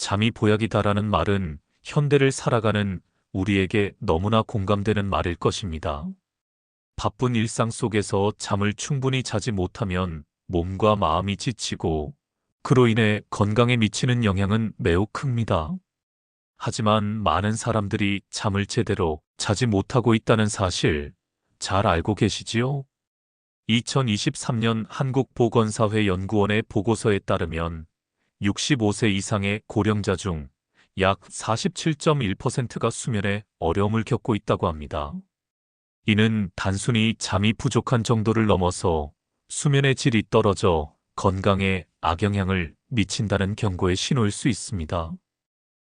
잠이 보약이다라는 말은 현대를 살아가는 우리에게 너무나 공감되는 말일 것입니다. 바쁜 일상 속에서 잠을 충분히 자지 못하면 몸과 마음이 지치고 그로 인해 건강에 미치는 영향은 매우 큽니다. 하지만 많은 사람들이 잠을 제대로 자지 못하고 있다는 사실 잘 알고 계시지요? 2023년 한국보건사회 연구원의 보고서에 따르면 65세 이상의 고령자 중 약 47.1%가 수면에 어려움을 겪고 있다고 합니다. 이는 단순히 잠이 부족한 정도를 넘어서 수면의 질이 떨어져 건강에 악영향을 미친다는 경고의 신호일 수 있습니다.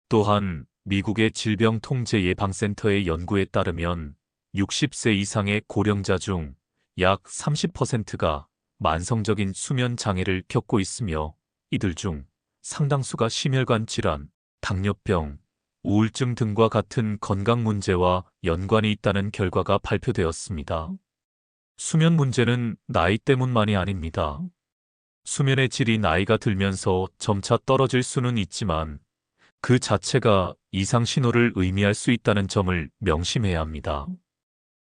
또한 미국의 질병통제예방센터의 연구에 따르면 60세 이상의 고령자 중 약 30%가 만성적인 수면 장애를 겪고 있으며 이들 중 상당수가 심혈관 질환, 당뇨병, 우울증 등과 같은 건강 문제와 연관이 있다는 결과가 발표되었습니다. 수면 문제는 나이 때문만이 아닙니다. 수면의 질이 나이가 들면서 점차 떨어질 수는 있지만 그 자체가 이상 신호를 의미할 수 있다는 점을 명심해야 합니다.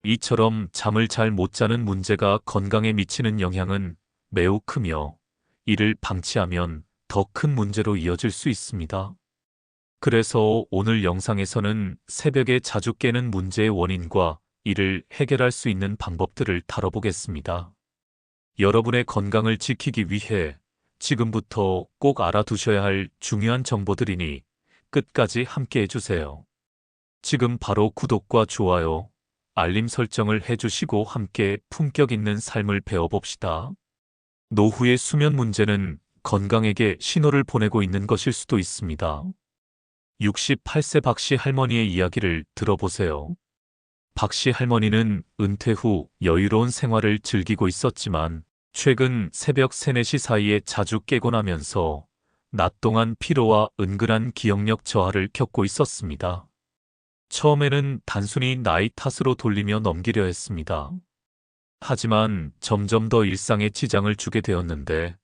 이처럼 잠을 잘 못 자는 문제가 건강에 미치는 영향은 매우 크며 이를 방치하면 더 큰 문제로 이어질 수 있습니다. 그래서 오늘 영상에서는 새벽에 자주 깨는 문제의 원인과 이를 해결할 수 있는 방법들을 다뤄보겠습니다. 여러분의 건강을 지키기 위해 지금부터 꼭 알아두셔야 할 중요한 정보들이니 끝까지 함께 해주세요. 지금 바로 구독과 좋아요, 알림 설정을 해주시고 함께 품격 있는 삶을 배워봅시다. 노후의 수면 문제는 건강에게 신호를 보내고 있는 것일 수도 있습니다. 68세 박씨 할머니의 이야기를 들어보세요. 박씨 할머니는 은퇴 후 여유로운 생활을 즐기고 있었지만 최근 새벽 3, 4시 사이에 자주 깨곤 하면서 낮 동안 피로와 은근한 기억력 저하를 겪고 있었습니다. 처음에는 단순히 나이 탓으로 돌리며 넘기려 했습니다. 하지만 점점 더 일상에 지장을 주게 되었는데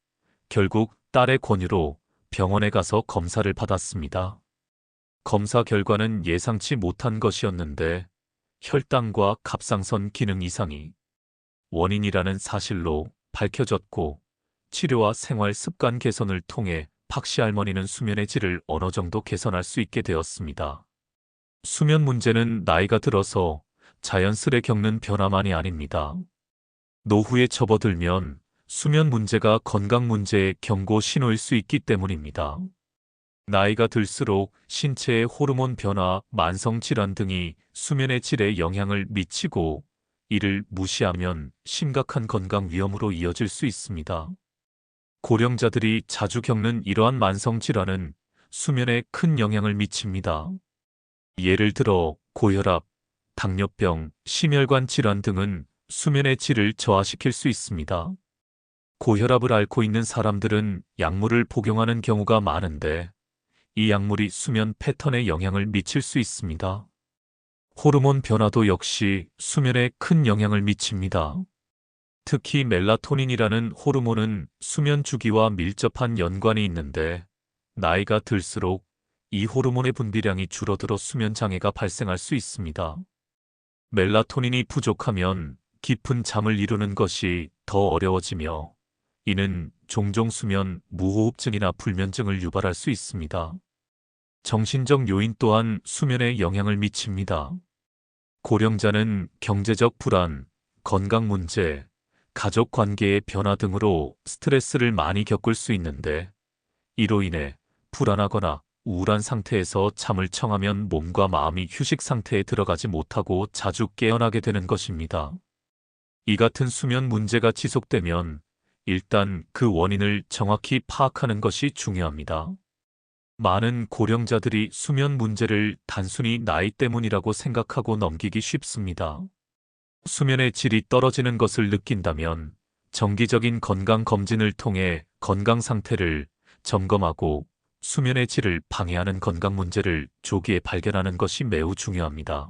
결국 딸의 권유로 병원에 가서 검사를 받았습니다. 검사 결과는 예상치 못한 것이었는데 혈당과 갑상선 기능 이상이 원인이라는 사실로 밝혀졌고 치료와 생활 습관 개선을 통해 박씨 할머니는 수면의 질을 어느 정도 개선할 수 있게 되었습니다. 수면 문제는 나이가 들어서 자연스레 겪는 변화만이 아닙니다. 노후에 접어들면 수면 문제가 건강 문제의 경고 신호일 수 있기 때문입니다. 나이가 들수록 신체의 호르몬 변화, 만성 질환 등이 수면의 질에 영향을 미치고 이를 무시하면 심각한 건강 위험으로 이어질 수 있습니다. 고령자들이 자주 겪는 이러한 만성 질환은 수면에 큰 영향을 미칩니다. 예를 들어 고혈압, 당뇨병, 심혈관 질환 등은 수면의 질을 저하시킬 수 있습니다. 고혈압을 앓고 있는 사람들은 약물을 복용하는 경우가 많은데 이 약물이 수면 패턴에 영향을 미칠 수 있습니다. 호르몬 변화도 역시 수면에 큰 영향을 미칩니다. 특히 멜라토닌이라는 호르몬은 수면 주기와 밀접한 연관이 있는데 나이가 들수록 이 호르몬의 분비량이 줄어들어 수면 장애가 발생할 수 있습니다. 멜라토닌이 부족하면 깊은 잠을 이루는 것이 더 어려워지며 이는 종종 수면 무호흡증이나 불면증을 유발할 수 있습니다. 정신적 요인 또한 수면에 영향을 미칩니다. 고령자는 경제적 불안, 건강 문제, 가족 관계의 변화 등으로 스트레스를 많이 겪을 수 있는데 이로 인해 불안하거나 우울한 상태에서 잠을 청하면 몸과 마음이 휴식 상태에 들어가지 못하고 자주 깨어나게 되는 것입니다. 이 같은 수면 문제가 지속되면 일단 그 원인을 정확히 파악하는 것이 중요합니다. 많은 고령자들이 수면 문제를 단순히 나이 때문이라고 생각하고 넘기기 쉽습니다. 수면의 질이 떨어지는 것을 느낀다면 정기적인 건강 검진을 통해 건강 상태를 점검하고 수면의 질을 방해하는 건강 문제를 조기에 발견하는 것이 매우 중요합니다.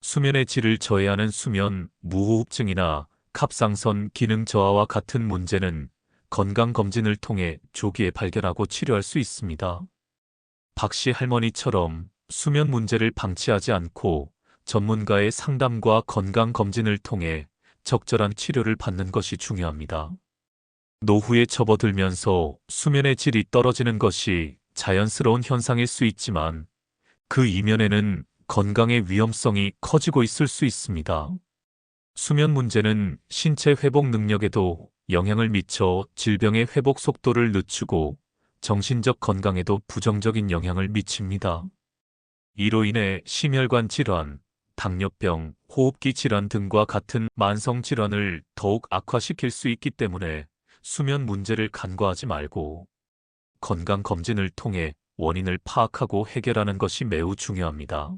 수면의 질을 저해하는 수면 무호흡증이나 갑상선 기능 저하와 같은 문제는 건강 검진을 통해 조기에 발견하고 치료할 수 있습니다. 박씨 할머니처럼 수면 문제를 방치하지 않고 전문가의 상담과 건강검진을 통해 적절한 치료를 받는 것이 중요합니다. 노후에 접어들면서 수면의 질이 떨어지는 것이 자연스러운 현상일 수 있지만 그 이면에는 건강의 위험성이 커지고 있을 수 있습니다. 수면 문제는 신체 회복 능력에도 영향을 미쳐 질병의 회복 속도를 늦추고 정신적 건강에도 부정적인 영향을 미칩니다. 이로 인해 심혈관 질환, 당뇨병, 호흡기 질환 등과 같은 만성 질환을 더욱 악화시킬 수 있기 때문에 수면 문제를 간과하지 말고 건강검진을 통해 원인을 파악하고 해결하는 것이 매우 중요합니다.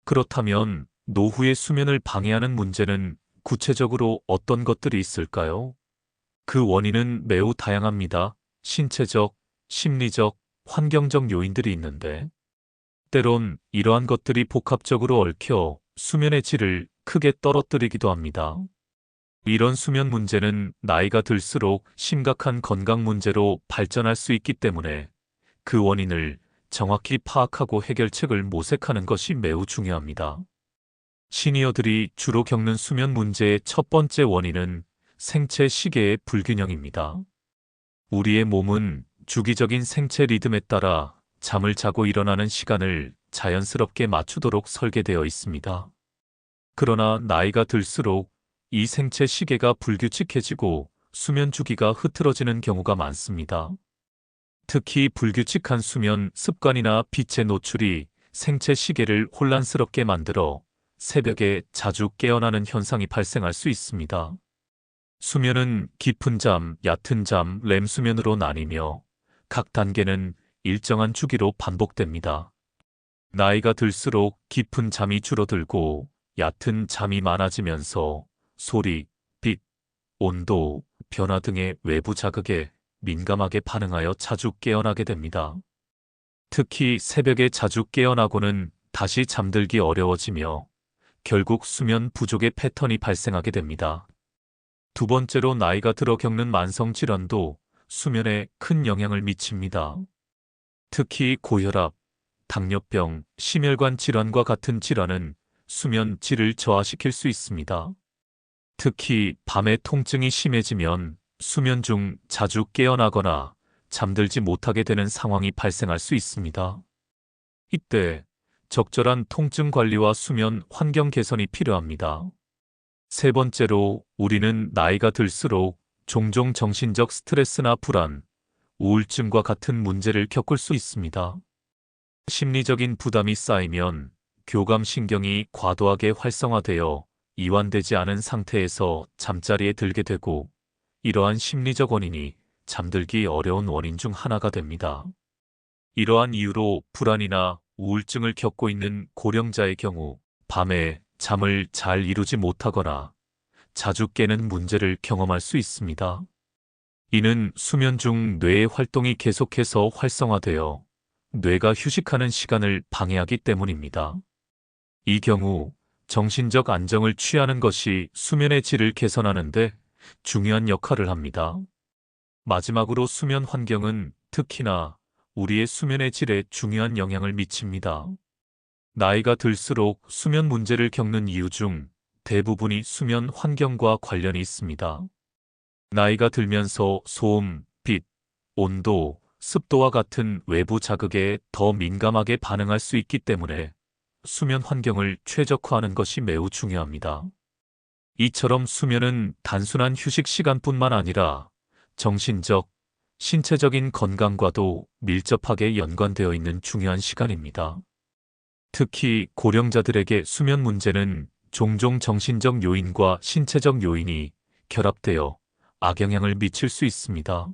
그렇다면 노후의 수면을 방해하는 문제는 구체적으로 어떤 것들이 있을까요? 그 원인은 매우 다양합니다. 신체적, 심리적, 환경적 요인들이 있는데 때론 이러한 것들이 복합적으로 얽혀 수면의 질을 크게 떨어뜨리기도 합니다. 이런 수면 문제는 나이가 들수록 심각한 건강 문제로 발전할 수 있기 때문에 그 원인을 정확히 파악하고 해결책을 모색하는 것이 매우 중요합니다. 시니어들이 주로 겪는 수면 문제의 첫 번째 원인은 생체 시계의 불균형입니다. 우리의 몸은 주기적인 생체 리듬에 따라 잠을 자고 일어나는 시간을 자연스럽게 맞추도록 설계되어 있습니다. 그러나 나이가 들수록 이 생체 시계가 불규칙해지고 수면 주기가 흐트러지는 경우가 많습니다. 특히 불규칙한 수면 습관이나 빛의 노출이 생체 시계를 혼란스럽게 만들어 새벽에 자주 깨어나는 현상이 발생할 수 있습니다. 수면은 깊은 잠, 얕은 잠, 렘 수면으로 나뉘며 각 단계는 일정한 주기로 반복됩니다. 나이가 들수록 깊은 잠이 줄어들고 얕은 잠이 많아지면서 소리, 빛, 온도, 변화 등의 외부 자극에 민감하게 반응하여 자주 깨어나게 됩니다. 특히 새벽에 자주 깨어나고는 다시 잠들기 어려워지며 결국 수면 부족의 패턴이 발생하게 됩니다. 두 번째로 나이가 들어 겪는 만성 질환도 수면에 큰 영향을 미칩니다. 특히 고혈압, 당뇨병, 심혈관 질환과 같은 질환은 수면 질을 저하시킬 수 있습니다. 특히 밤에 통증이 심해지면 수면 중 자주 깨어나거나 잠들지 못하게 되는 상황이 발생할 수 있습니다. 이때 적절한 통증 관리와 수면 환경 개선이 필요합니다. 세 번째로 우리는 나이가 들수록 종종 정신적 스트레스나 불안, 우울증과 같은 문제를 겪을 수 있습니다. 심리적인 부담이 쌓이면 교감신경이 과도하게 활성화되어 이완되지 않은 상태에서 잠자리에 들게 되고 이러한 심리적 원인이 잠들기 어려운 원인 중 하나가 됩니다. 이러한 이유로 불안이나 우울증을 겪고 있는 고령자의 경우 밤에 잠을 잘 이루지 못하거나 자주 깨는 문제를 경험할 수 있습니다. 이는 수면 중 뇌의 활동이 계속해서 활성화되어 뇌가 휴식하는 시간을 방해하기 때문입니다. 이 경우 정신적 안정을 취하는 것이 수면의 질을 개선하는 데 중요한 역할을 합니다. 마지막으로 수면 환경은 특히나 우리의 수면의 질에 중요한 영향을 미칩니다. 나이가 들수록 수면 문제를 겪는 이유 중 대부분이 수면 환경과 관련이 있습니다. 나이가 들면서 소음, 빛, 온도, 습도와 같은 외부 자극에 더 민감하게 반응할 수 있기 때문에 수면 환경을 최적화하는 것이 매우 중요합니다. 이처럼 수면은 단순한 휴식 시간뿐만 아니라 정신적, 신체적인 건강과도 밀접하게 연관되어 있는 중요한 시간입니다. 특히 고령자들에게 수면 문제는 종종 정신적 요인과 신체적 요인이 결합되어 악영향을 미칠 수 있습니다.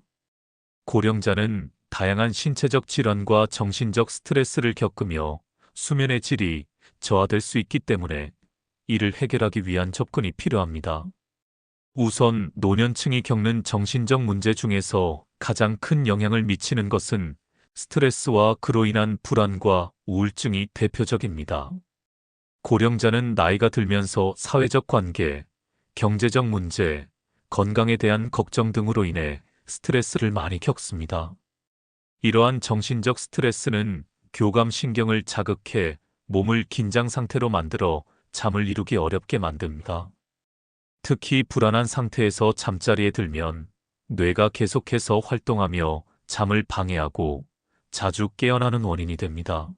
고령자는 다양한 신체적 질환과 정신적 스트레스를 겪으며 수면의 질이 저하될 수 있기 때문에 이를 해결하기 위한 접근이 필요합니다. 우선 노년층이 겪는 정신적 문제 중에서 가장 큰 영향을 미치는 것은 스트레스와 그로 인한 불안과 우울증이 대표적입니다. 고령자는 나이가 들면서 사회적 관계, 경제적 문제, 건강에 대한 걱정 등으로 인해 스트레스를 많이 겪습니다. 이러한 정신적 스트레스는 교감신경을 자극해 몸을 긴장 상태로 만들어 잠을 이루기 어렵게 만듭니다. 특히 불안한 상태에서 잠자리에 들면 뇌가 계속해서 활동하며 잠을 방해하고 자주 깨어나는 원인이 됩니다.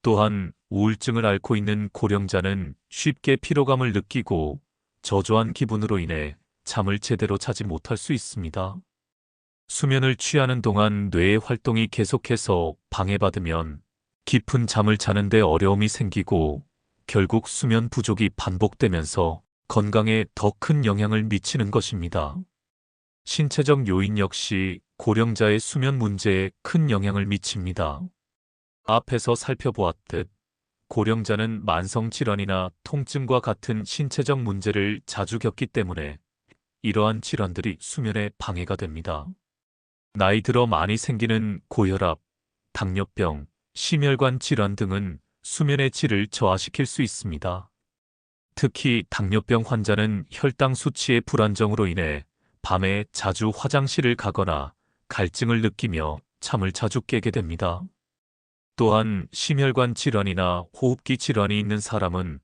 또한 우울증을 앓고 있는 고령자는 쉽게 피로감을 느끼고 저조한 기분으로 인해 잠을 제대로 자지 못할 수 있습니다. 수면을 취하는 동안 뇌의 활동이 계속해서 방해받으면 깊은 잠을 자는데 어려움이 생기고 결국 수면 부족이 반복되면서 건강에 더 큰 영향을 미치는 것입니다. 신체적 요인 역시 고령자의 수면 문제에 큰 영향을 미칩니다. 앞에서 살펴보았듯 고령자는 만성질환이나 통증과 같은 신체적 문제를 자주 겪기 때문에 이러한 질환들이 수면에 방해가 됩니다. 나이 들어 많이 생기는 고혈압, 당뇨병, 심혈관 질환 등은 수면의 질을 저하시킬 수 있습니다. 특히 당뇨병 환자는 혈당 수치의 불안정으로 인해 밤에 자주 화장실을 가거나 갈증을 느끼며 잠을 자주 깨게 됩니다. 또한 심혈관 질환이나 호흡기 질환이 있는 사람은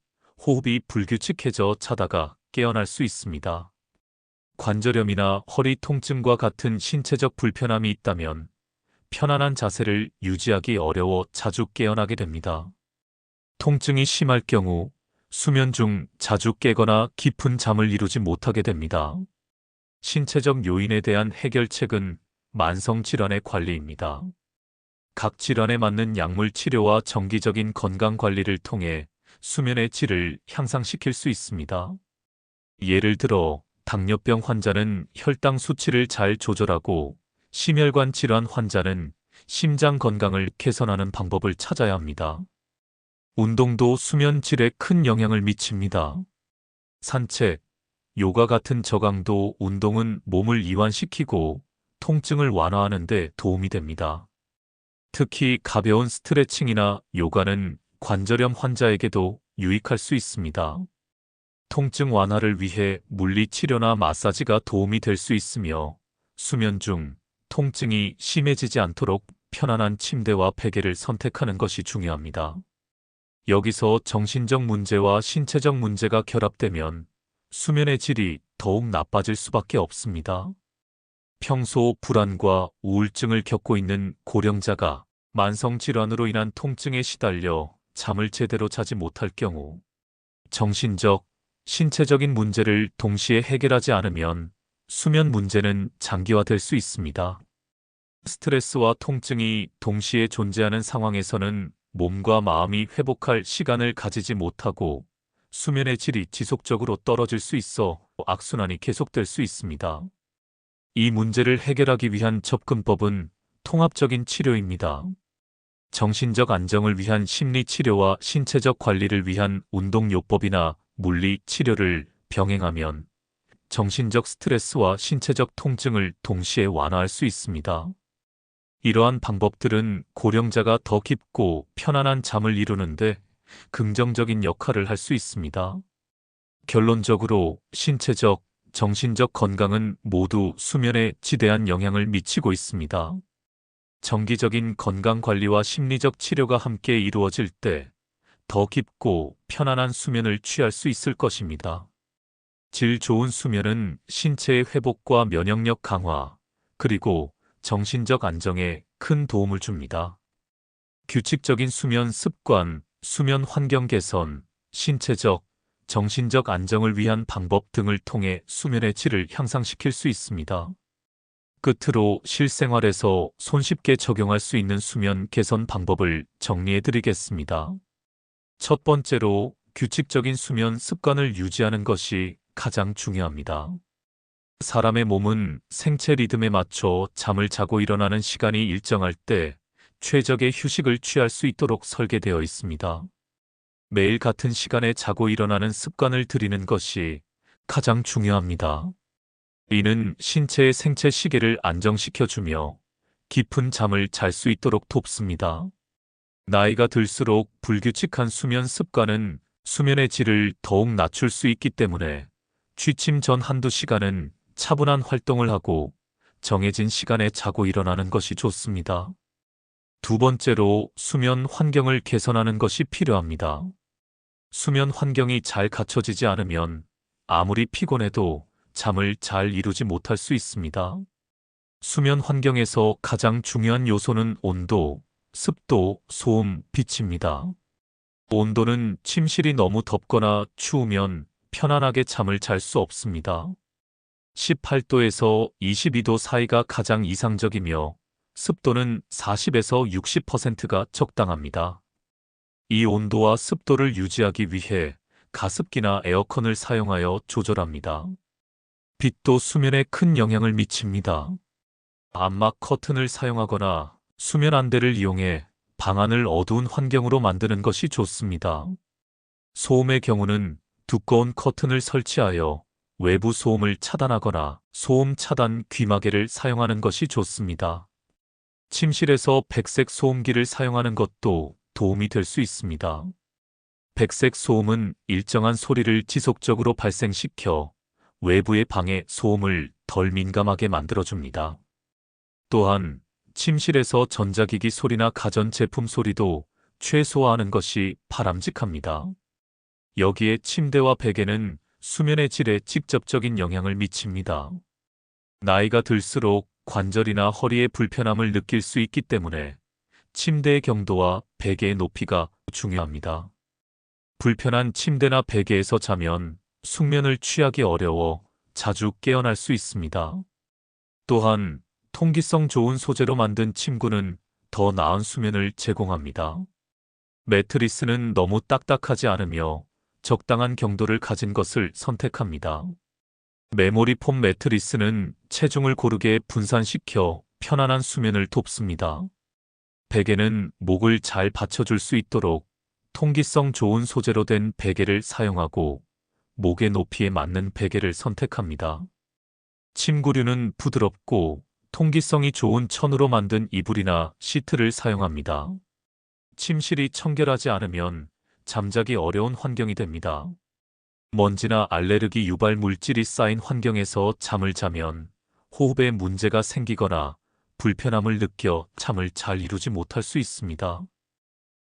호흡이 불규칙해져 자다가 깨어날 수 있습니다. 관절염이나 허리 통증과 같은 신체적 불편함이 있다면 편안한 자세를 유지하기 어려워 자주 깨어나게 됩니다. 통증이 심할 경우 수면 중 자주 깨거나 깊은 잠을 이루지 못하게 됩니다. 신체적 요인에 대한 해결책은 만성질환의 관리입니다. 각 질환에 맞는 약물 치료와 정기적인 건강 관리를 통해 수면의 질을 향상시킬 수 있습니다. 예를 들어 당뇨병 환자는 혈당 수치를 잘 조절하고 심혈관 질환 환자는 심장 건강을 개선하는 방법을 찾아야 합니다. 운동도 수면 질에 큰 영향을 미칩니다. 산책, 요가 같은 저강도 운동은 몸을 이완시키고 통증을 완화하는 데 도움이 됩니다. 특히 가벼운 스트레칭이나 요가는 관절염 환자에게도 유익할 수 있습니다. 통증 완화를 위해 물리치료나 마사지가 도움이 될 수 있으며 수면 중 통증이 심해지지 않도록 편안한 침대와 베개를 선택하는 것이 중요합니다. 여기서 정신적 문제와 신체적 문제가 결합되면 수면의 질이 더욱 나빠질 수밖에 없습니다. 평소 불안과 우울증을 겪고 있는 고령자가 만성질환으로 인한 통증에 시달려 잠을 제대로 자지 못할 경우 정신적, 신체적인 문제를 동시에 해결하지 않으면 수면 문제는 장기화될 수 있습니다. 스트레스와 통증이 동시에 존재하는 상황에서는 몸과 마음이 회복할 시간을 가지지 못하고 수면의 질이 지속적으로 떨어질 수 있어 악순환이 계속될 수 있습니다. 이 문제를 해결하기 위한 접근법은 통합적인 치료입니다. 정신적 안정을 위한 심리 치료와 신체적 관리를 위한 운동요법이나 물리 치료를 병행하면 정신적 스트레스와 신체적 통증을 동시에 완화할 수 있습니다. 이러한 방법들은 고령자가 더 깊고 편안한 잠을 이루는데 긍정적인 역할을 할 수 있습니다. 결론적으로 신체적, 정신적 건강은 모두 수면에 지대한 영향을 미치고 있습니다. 정기적인 건강 관리와 심리적 치료가 함께 이루어질 때 더 깊고 편안한 수면을 취할 수 있을 것입니다. 질 좋은 수면은 신체의 회복과 면역력 강화, 그리고 정신적 안정에 큰 도움을 줍니다. 규칙적인 수면 습관, 수면 환경 개선, 신체적, 정신적 안정을 위한 방법 등을 통해 수면의 질을 향상시킬 수 있습니다. 끝으로 실생활에서 손쉽게 적용할 수 있는 수면 개선 방법을 정리해 드리겠습니다. 첫 번째로 규칙적인 수면 습관을 유지하는 것이 가장 중요합니다. 사람의 몸은 생체 리듬에 맞춰 잠을 자고 일어나는 시간이 일정할 때 최적의 휴식을 취할 수 있도록 설계되어 있습니다. 매일 같은 시간에 자고 일어나는 습관을 들이는 것이 가장 중요합니다. 이는 신체의 생체 시계를 안정시켜주며 깊은 잠을 잘 수 있도록 돕습니다. 나이가 들수록 불규칙한 수면 습관은 수면의 질을 더욱 낮출 수 있기 때문에 취침 전 한두 시간은 차분한 활동을 하고 정해진 시간에 자고 일어나는 것이 좋습니다. 두 번째로 수면 환경을 개선하는 것이 필요합니다. 수면 환경이 잘 갖춰지지 않으면 아무리 피곤해도 잠을 잘 이루지 못할 수 있습니다. 수면 환경에서 가장 중요한 요소는 온도, 습도, 소음, 빛입니다. 온도는 침실이 너무 덥거나 추우면 편안하게 잠을 잘 수 없습니다. 18도에서 22도 사이가 가장 이상적이며 습도는 40에서 60%가 적당합니다. 이 온도와 습도를 유지하기 위해 가습기나 에어컨을 사용하여 조절합니다. 빛도 수면에 큰 영향을 미칩니다. 암막 커튼을 사용하거나 수면 안대를 이용해 방안을 어두운 환경으로 만드는 것이 좋습니다. 소음의 경우는 두꺼운 커튼을 설치하여 외부 소음을 차단하거나 소음 차단 귀마개를 사용하는 것이 좋습니다. 침실에서 백색 소음기를 사용하는 것도 도움이 될 수 있습니다. 백색 소음은 일정한 소리를 지속적으로 발생시켜 외부의 방해 소음을 덜 민감하게 만들어줍니다. 또한 침실에서 전자기기 소리나 가전제품 소리도 최소화하는 것이 바람직합니다. 여기에 침대와 베개는 수면의 질에 직접적인 영향을 미칩니다. 나이가 들수록 관절이나 허리의 불편함을 느낄 수 있기 때문에 침대의 경도와 베개의 높이가 중요합니다. 불편한 침대나 베개에서 자면 숙면을 취하기 어려워 자주 깨어날 수 있습니다. 또한 통기성 좋은 소재로 만든 침구는 더 나은 수면을 제공합니다. 매트리스는 너무 딱딱하지 않으며 적당한 경도를 가진 것을 선택합니다. 메모리 폼 매트리스는 체중을 고르게 분산시켜 편안한 수면을 돕습니다. 베개는 목을 잘 받쳐줄 수 있도록 통기성 좋은 소재로 된 베개를 사용하고 목의 높이에 맞는 베개를 선택합니다. 침구류는 부드럽고 통기성이 좋은 천으로 만든 이불이나 시트를 사용합니다. 침실이 청결하지 않으면 잠자기 어려운 환경이 됩니다. 먼지나 알레르기 유발 물질이 쌓인 환경에서 잠을 자면 호흡에 문제가 생기거나 불편함을 느껴 잠을 잘 이루지 못할 수 있습니다.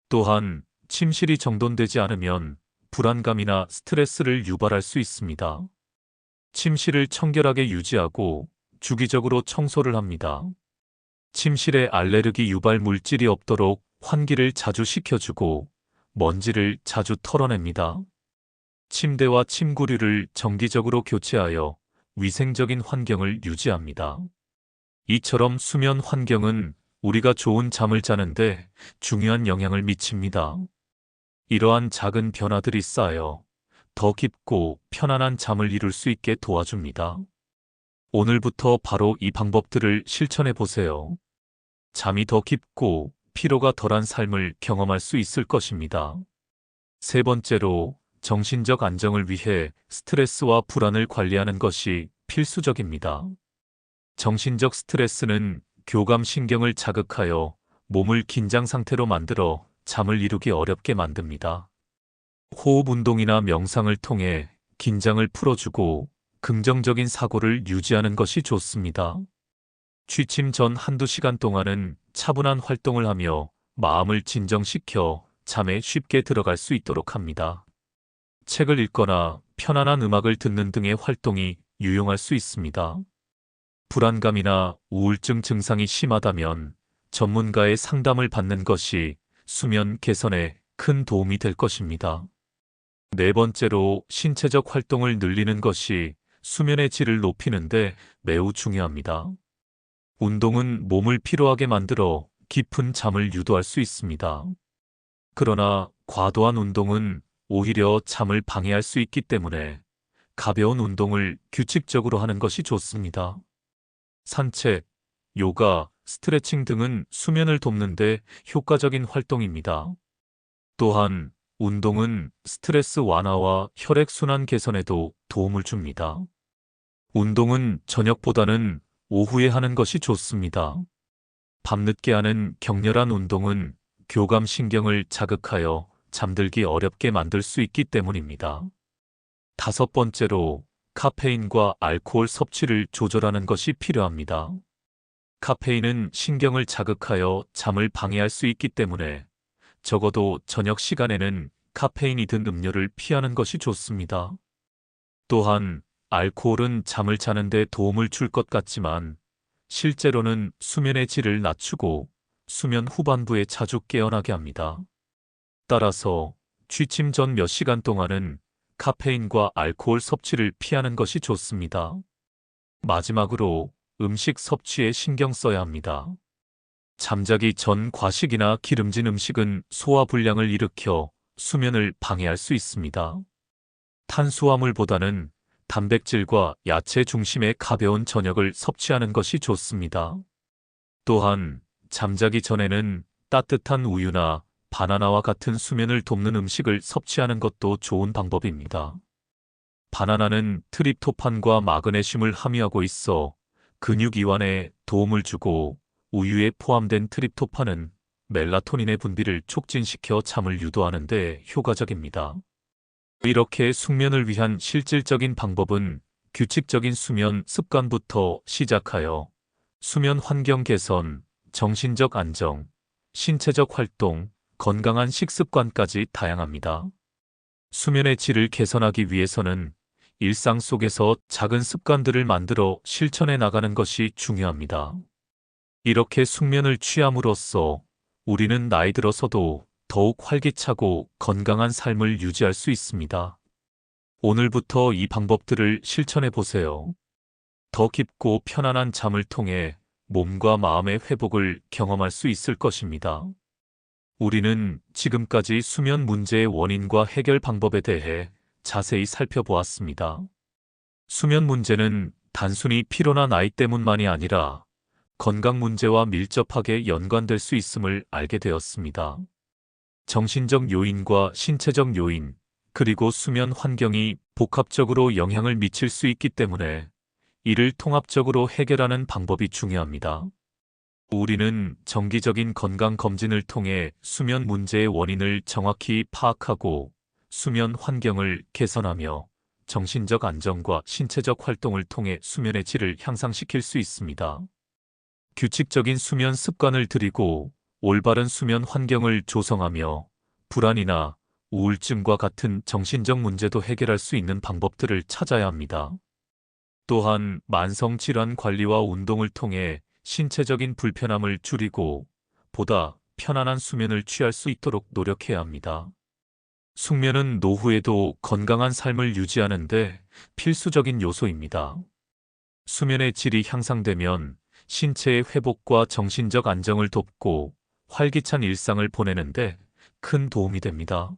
또한 침실이 정돈되지 않으면 불안감이나 스트레스를 유발할 수 있습니다. 침실을 청결하게 유지하고 주기적으로 청소를 합니다. 침실에 알레르기 유발 물질이 없도록 환기를 자주 시켜주고 먼지를 자주 털어냅니다. 침대와 침구류를 정기적으로 교체하여 위생적인 환경을 유지합니다. 이처럼 수면 환경은 우리가 좋은 잠을 자는데 중요한 영향을 미칩니다. 이러한 작은 변화들이 쌓여 더 깊고 편안한 잠을 이룰 수 있게 도와줍니다. 오늘부터 바로 이 방법들을 실천해 보세요. 잠이 더 깊고 피로가 덜한 삶을 경험할 수 있을 것입니다. 세 번째로, 정신적 안정을 위해 스트레스와 불안을 관리하는 것이 필수적입니다. 정신적 스트레스는 교감신경을 자극하여 몸을 긴장 상태로 만들어 잠을 이루기 어렵게 만듭니다. 호흡 운동이나 명상을 통해 긴장을 풀어주고 긍정적인 사고를 유지하는 것이 좋습니다. 취침 전 한두 시간 동안은 차분한 활동을 하며 마음을 진정시켜 잠에 쉽게 들어갈 수 있도록 합니다. 책을 읽거나 편안한 음악을 듣는 등의 활동이 유용할 수 있습니다. 불안감이나 우울증 증상이 심하다면 전문가의 상담을 받는 것이 수면 개선에 큰 도움이 될 것입니다. 네 번째로, 신체적 활동을 늘리는 것이 수면의 질을 높이는데 매우 중요합니다. 운동은 몸을 피로하게 만들어 깊은 잠을 유도할 수 있습니다. 그러나 과도한 운동은 오히려 잠을 방해할 수 있기 때문에 가벼운 운동을 규칙적으로 하는 것이 좋습니다. 산책, 요가, 스트레칭 등은 수면을 돕는 데 효과적인 활동입니다. 또한 운동은 스트레스 완화와 혈액순환 개선에도 도움을 줍니다. 운동은 저녁보다는 오후에 하는 것이 좋습니다. 밤늦게 하는 격렬한 운동은 교감신경을 자극하여 잠들기 어렵게 만들 수 있기 때문입니다. 다섯 번째로, 카페인과 알코올 섭취를 조절하는 것이 필요합니다. 카페인은 신경을 자극하여 잠을 방해할 수 있기 때문에 적어도 저녁 시간에는 카페인이 든 음료를 피하는 것이 좋습니다. 또한 알코올은 잠을 자는 데 도움을 줄 것 같지만 실제로는 수면의 질을 낮추고 수면 후반부에 자주 깨어나게 합니다. 따라서 취침 전 몇 시간 동안은 카페인과 알코올 섭취를 피하는 것이 좋습니다. 마지막으로 음식 섭취에 신경 써야 합니다. 잠자기 전 과식이나 기름진 음식은 소화불량을 일으켜 수면을 방해할 수 있습니다. 탄수화물보다는 단백질과 야채 중심의 가벼운 저녁을 섭취하는 것이 좋습니다. 또한 잠자기 전에는 따뜻한 우유나 바나나와 같은 수면을 돕는 음식을 섭취하는 것도 좋은 방법입니다. 바나나는 트립토판과 마그네슘을 함유하고 있어 근육 이완에 도움을 주고 우유에 포함된 트립토판은 멜라토닌의 분비를 촉진시켜 잠을 유도하는 데 효과적입니다. 이렇게 숙면을 위한 실질적인 방법은 규칙적인 수면 습관부터 시작하여 수면 환경 개선, 정신적 안정, 신체적 활동, 건강한 식습관까지 다양합니다. 수면의 질을 개선하기 위해서는 일상 속에서 작은 습관들을 만들어 실천해 나가는 것이 중요합니다. 이렇게 숙면을 취함으로써 우리는 나이 들어서도 더욱 활기차고 건강한 삶을 유지할 수 있습니다. 오늘부터 이 방법들을 실천해 보세요. 더 깊고 편안한 잠을 통해 몸과 마음의 회복을 경험할 수 있을 것입니다. 우리는 지금까지 수면 문제의 원인과 해결 방법에 대해 자세히 살펴보았습니다. 수면 문제는 단순히 피로나 나이 때문만이 아니라 건강 문제와 밀접하게 연관될 수 있음을 알게 되었습니다. 정신적 요인과 신체적 요인, 그리고 수면 환경이 복합적으로 영향을 미칠 수 있기 때문에 이를 통합적으로 해결하는 방법이 중요합니다. 우리는 정기적인 건강 검진을 통해 수면 문제의 원인을 정확히 파악하고 수면 환경을 개선하며 정신적 안정과 신체적 활동을 통해 수면의 질을 향상시킬 수 있습니다. 규칙적인 수면 습관을 들이고 올바른 수면 환경을 조성하며 불안이나 우울증과 같은 정신적 문제도 해결할 수 있는 방법들을 찾아야 합니다. 또한 만성질환 관리와 운동을 통해 신체적인 불편함을 줄이고 보다 편안한 수면을 취할 수 있도록 노력해야 합니다. 숙면은 노후에도 건강한 삶을 유지하는 데 필수적인 요소입니다. 수면의 질이 향상되면 신체의 회복과 정신적 안정을 돕고 활기찬 일상을 보내는데 큰 도움이 됩니다.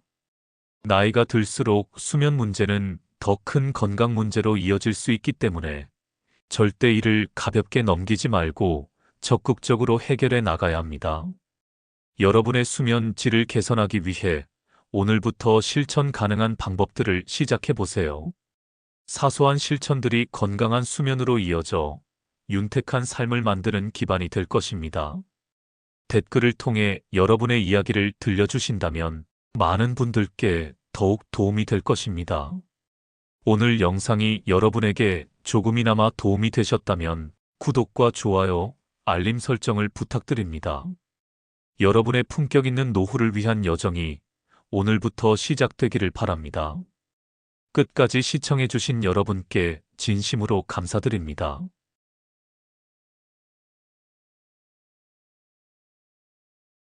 나이가 들수록 수면 문제는 더 큰 건강 문제로 이어질 수 있기 때문에 절대 이를 가볍게 넘기지 말고 적극적으로 해결해 나가야 합니다. 여러분의 수면 질을 개선하기 위해 오늘부터 실천 가능한 방법들을 시작해 보세요. 사소한 실천들이 건강한 수면으로 이어져 윤택한 삶을 만드는 기반이 될 것입니다. 댓글을 통해 여러분의 이야기를 들려주신다면 많은 분들께 더욱 도움이 될 것입니다. 오늘 영상이 여러분에게 조금이나마 도움이 되셨다면 구독과 좋아요, 알림 설정을 부탁드립니다. 여러분의 품격 있는 노후를 위한 여정이 오늘부터 시작되기를 바랍니다. 끝까지 시청해주신 여러분께 진심으로 감사드립니다.